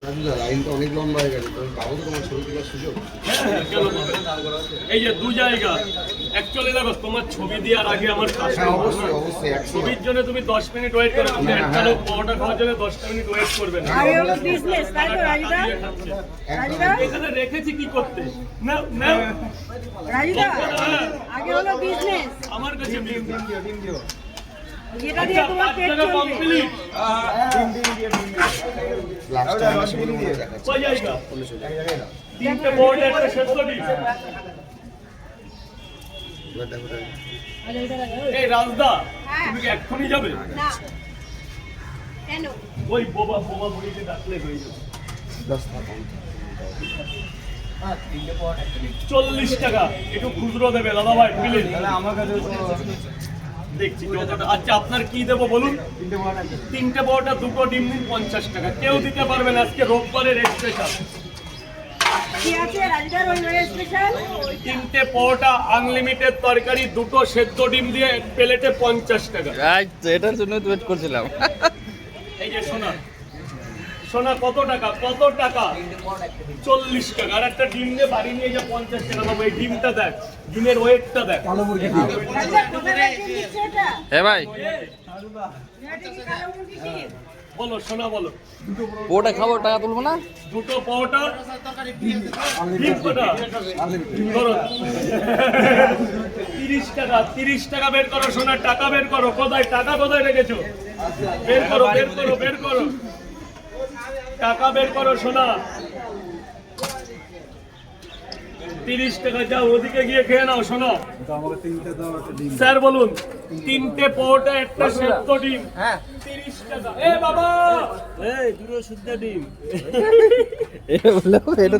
লাইনটা অনেক লম্বা হয়ে গেছে, তুমি পাবো তো তোমার ছবি তোলার সুযোগ? এই যে দু জায়গা অ্যাকচুয়ালি দেখো, তোমার ছবি দেওয়ার আগে আমার অবশ্যই অবশ্যই ছবির জন্য তুমি 10 মিনিট ওয়েট করো, তুমি একটা লোক পরোটা খাওয়ার জন্য 10টা মিনিট ওয়েট করবে না। আগে হলো বিজনেস, তাই তো রাজুদা? রাজুদা? এখানে রেখেছি কি করতে না না রাজুদা, আগে হলো বিজনেস, আমার কাছে যেটা দিয়ে তোমার পেট চলবে। কমপ্লিট লাস্টটা আমার সামনে মনে দেখাচ্ছে। কয় জায়গা? তিনটে বোর্ড একটা সেদ্ধ ডিম। এবার দেখো এই রাজদা, তুমি কি এক্ষুনি যাবে? না। কেন? ওই বোবা বুড়িকে ডাকলে হয়ে যাবে। 10 টাকা 40 টাকা একটু খুচরো দেবে দাদা ভাই, প্লিজ। দেখছি কতটা। আচ্ছা আপনার কি দেবো বলুন? তিনটে বড়টা দুটো ডিম দিন 50 টাকা। কেউ দিতে পারবে না, আজকে রোববারের স্পেশাল। কি আছে রাজুদার রবিবারে স্পেশাল? তিনটে পরোটা, আনলিমিটেড তরকারি, দুটো সেদ্ধ ডিম দিয়ে প্লেটে 50 টাকা। রাইট, এটার জন্য ওয়েট করছিলাম। এই যে সোনা সোনা কত টাকা? কত টাকা? 40 টাকা। আর একটা ডিম দিয়ে বাড়ি নিয়ে যা 50 টাকা পাবো। এই ডিমটা দেখ, ডিমের ওয়েটটা দেখ। রাজুদা, কোথায় দিচ্ছে এটা? হ্যাঁ ভাই, এটা কি কালো মুরগি কি? বলো সোনা বলো। ওটা খাবো, টাকা তুলবো না? দুটো পরোটা, ডিম কটা? ধরো 30 টাকা। 30 টাকা বের করো সোনা, টাকা বের করো। কোথায় টাকা, কোথায় রেখেছো? বের করো বের করো বের করো, টাকা বের করো সোনা। 30 টাকা। যাও ওদিকে গিয়ে খেয়ে নাও সোনা। স্যার বলুন। তিনটে পরোটা, একটা সেদ্ধ ডিম, 30 টাকা। এ বাবা, এই দুটো সেদ্ধ ডিম। এটা তো